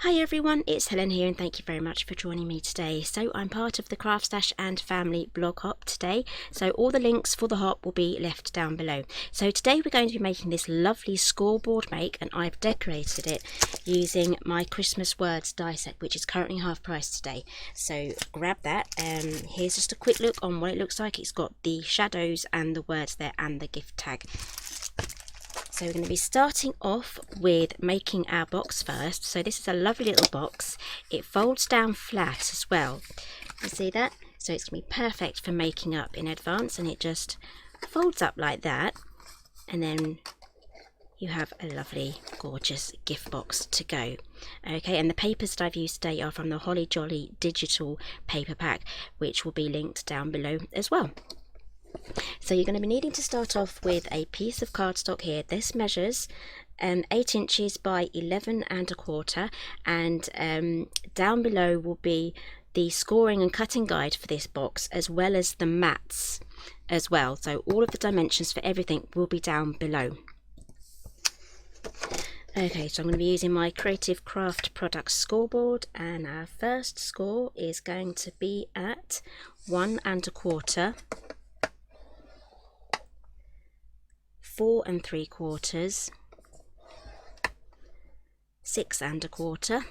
Hi everyone, it's Helen here and thank you very much for joining me today. So I'm part of the CraftStash and Family Blog Hop today. So all the links for the hop will be left down below. So today we're going to be making this lovely scoreboard make, and I've decorated it using my Christmas words die set, which is currently half price today. So grab that. Here's just a quick look on what it looks like. It's got the shadows and the words there and the gift tag. So we're going to be starting off with making our box first. So this is a lovely little box. It folds down flat as well. You see that? So it's going to be perfect for making up in advance, and it just folds up like that. And then you have a lovely, gorgeous gift box to go. Okay, and the papers that I've used today are from the Holly Jolly digital paper pack, which will be linked down below as well. So you're going to be needing to start off with a piece of cardstock here. This measures 8 inches by 11 1/4, and down below will be the scoring and cutting guide for this box, as well as the mats as well. So all of the dimensions for everything will be down below. Okay, so I'm going to be using my Creative Craft Products scoreboard, and our first score is going to be at 1 1/4, 4 3/4, 6 1/4,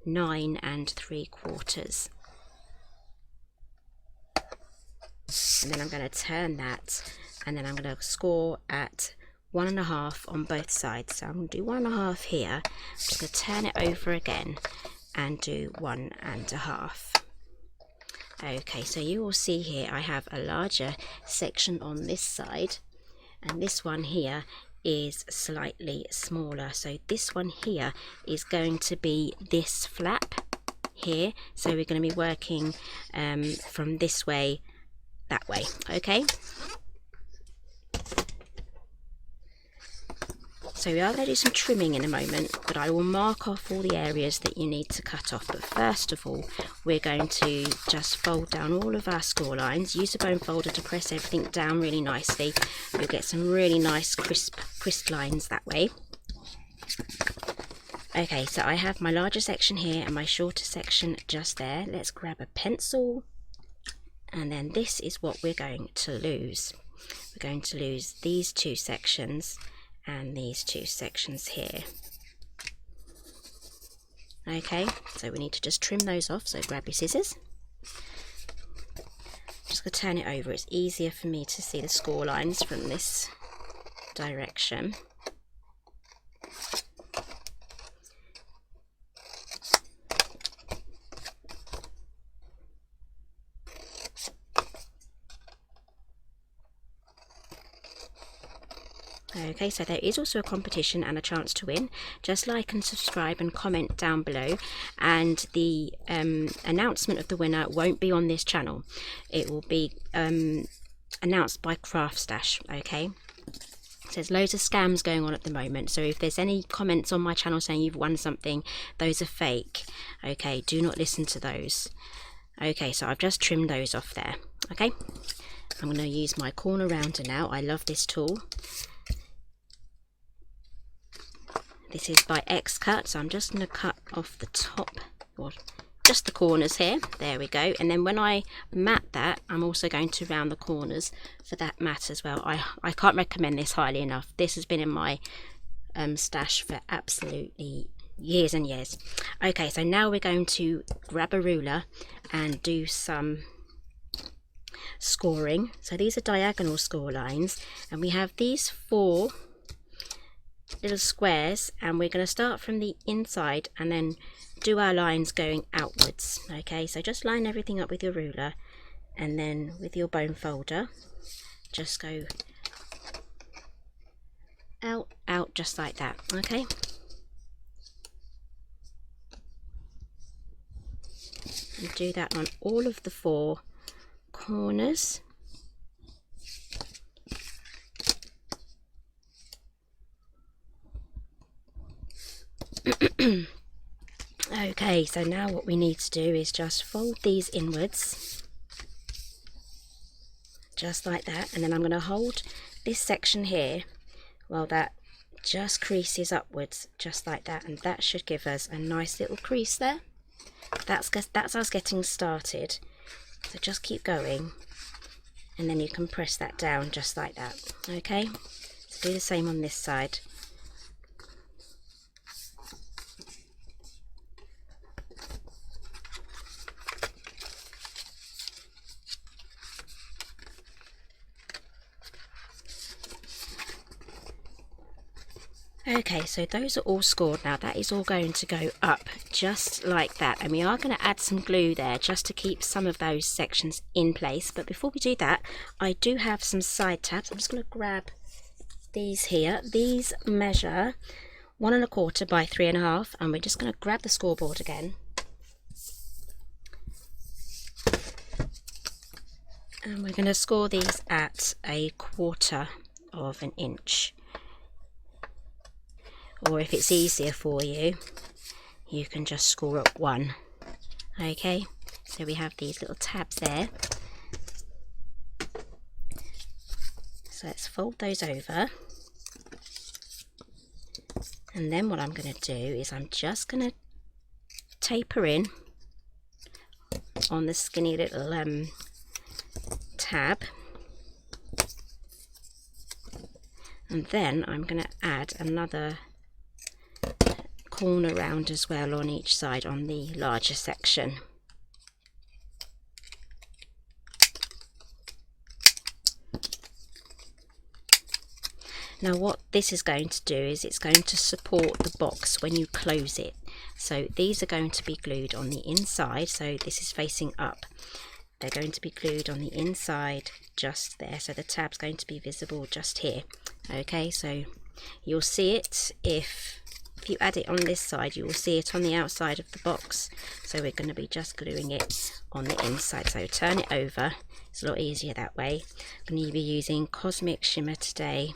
9 3/4. And then I'm going to turn that, and then I'm going to score at 1 1/2 on both sides. So I'm going to do 1 1/2 here. I'm just going to turn it over again and do 1 1/2. Okay, so you will see here I have a larger section on this side, and this one here is slightly smaller. So this one here is going to be this flap here. So we're going to be working from this way, that way. Okay. So we are going to do some trimming in a moment, but I will mark off all the areas that you need to cut off. But first of all, we're going to just fold down all of our score lines. Use a bone folder to press everything down really nicely. You'll get some really nice crisp lines that way. Okay, so I have my larger section here and my shorter section just there. Let's grab a pencil, and then this is what we're going to lose. We're going to lose these two sections and these two sections here. Okay, so we need to just trim those off, so grab your scissors. Just going to turn it over. It's easier for me to see the score lines from this direction. Okay, so there is also a competition and a chance to win. Just like and subscribe and comment down below, and the announcement of the winner won't be on this channel. It will be announced by CraftStash. Okay, so there's loads of scams going on at the moment, so if there's any comments on my channel saying you've won something, those are fake. Okay, do not listen to those. Okay, so I've just trimmed those off there. Okay, I'm going to use my corner rounder now. I love this tool. This is by Calcott, so I'm just going to cut off the top, or just the corners here. There we go. And then when I mat that, I'm also going to round the corners for that mat as well. I can't recommend this highly enough. This has been in my stash for absolutely years and years. Okay, so now we're going to grab a ruler and do some scoring. So these are diagonal score lines, and we have these 4 little squares, and we're going to start from the inside and then do our lines going outwards. Okay, so just line everything up with your ruler, and then with your bone folder just go out just like that. Okay, and do that on all of the 4 corners. Okay, so now what we need to do is just fold these inwards, just like that, and then I'm going to hold this section here while that just creases upwards, just like that, and that should give us a nice little crease there. That's us getting started. So just keep going, and then you can press that down just like that. Okay, so do the same on this side. Okay, so those are all scored now. That is all going to go up just like that, and we are going to add some glue there just to keep some of those sections in place. But before we do that, I do have some side tabs. I'm just going to grab these here. These measure 1 1/4 by 3 1/2, and we're just going to grab the scoreboard again, and we're going to score these at 1/4 of an inch. Or if it's easier for you, you can just score at 1. Okay, so we have these little tabs there. So let's fold those over. And then what I'm going to do is I'm just going to taper in on the skinny little tab. And then I'm going to add another corner round as well on each side on the larger section. Now what this is going to do is it's going to support the box when you close it. So these are going to be glued on the inside, so this is facing up. They're going to be glued on the inside just there, so the tab's going to be visible just here. Okay, so you'll see it if you add it on this side, you will see it on the outside of the box. So we're going to be just gluing it on the inside. So turn it over, it's a lot easier that way. I'm going to be using Cosmic Shimmer today.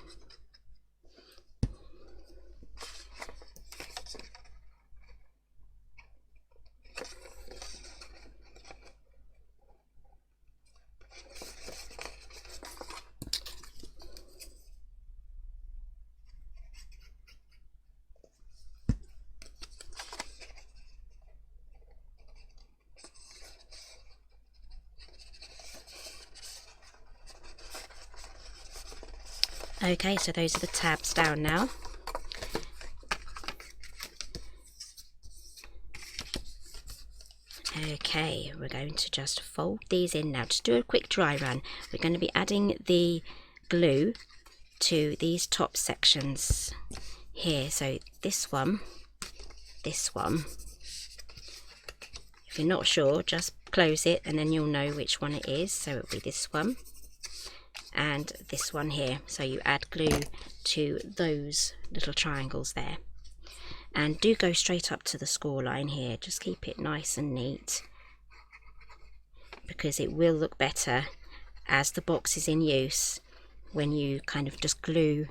Okay, so those are the tabs down now. Okay, we're going to just fold these in now. Just do a quick dry run. We're going to be adding the glue to these top sections here. So this one. If you're not sure, just close it and then you'll know which one it is. So it'll be this one and this one here. So you add glue to those little triangles there, and do go straight up to the score line here. Just keep it nice and neat, because it will look better as the box is in use when you kind of just glue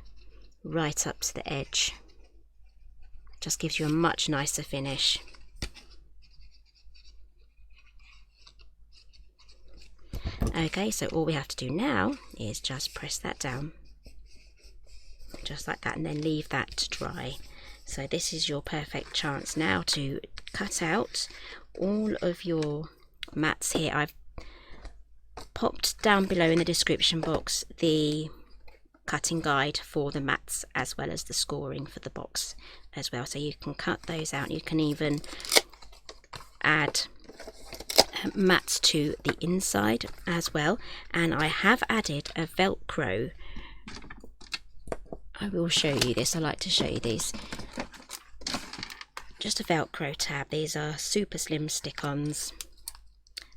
right up to the edge. Just gives you a much nicer finish. Okay, so all we have to do now is just press that down, just like that, and then leave that to dry. So this is your perfect chance now to cut out all of your mats here. I've popped down below in the description box the cutting guide for the mats as well as the scoring for the box as well, so you can cut those out. You can even add mats to the inside as well, and I have added a Velcro. I will show you this. I like to show you these. Just a Velcro tab. These are super slim stick-ons,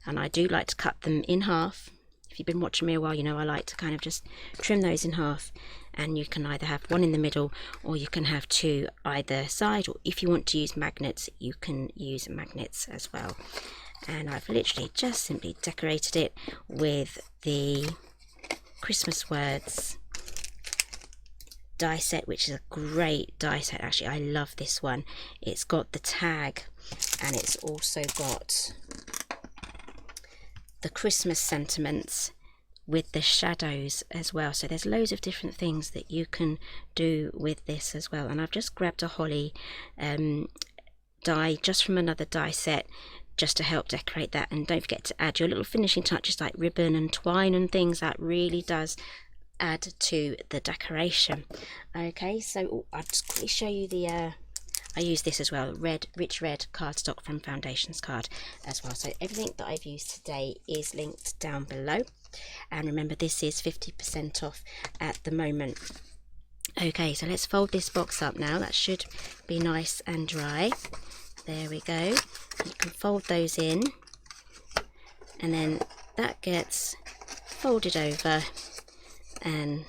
and I do like to cut them in half. If you've been watching me a while, you know I like to kind of just trim those in half, and you can either have one in the middle or you can have two either side, or if you want to use magnets, you can use magnets as well. And I've literally just simply decorated it with the Christmas words die set, which is a great die set. Actually, I love this one. It's got the tag and it's also got the Christmas sentiments with the shadows as well. So there's loads of different things that you can do with this as well. And I've just grabbed a holly die just from another die set just to help decorate that. And don't forget to add your little finishing touches like ribbon and twine and things. That really does add to the decoration. Okay, so I'll just quickly show you the I use this as well, rich red cardstock from Foundations Card as well. So everything that I've used today is linked down below, and remember this is 50% off at the moment. Okay, so let's fold this box up now. That should be nice and dry. There we go. You can fold those in, and then that gets folded over, and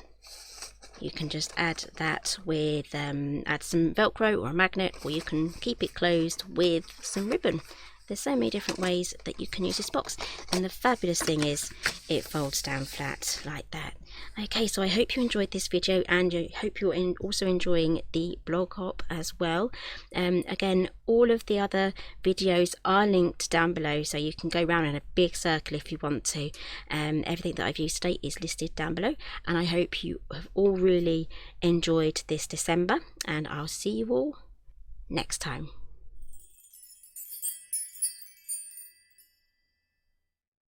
you can just add that with add some Velcro or a magnet, or you can keep it closed with some ribbon. There's so many different ways that you can use this box, and the fabulous thing is it folds down flat like that. Okay, so I hope you enjoyed this video, and I hope you're also enjoying the blog hop as well. Again, all of the other videos are linked down below, so you can go around in a big circle if you want to. Everything that I've used today is listed down below, and I hope you have all really enjoyed this December, and I'll see you all next time.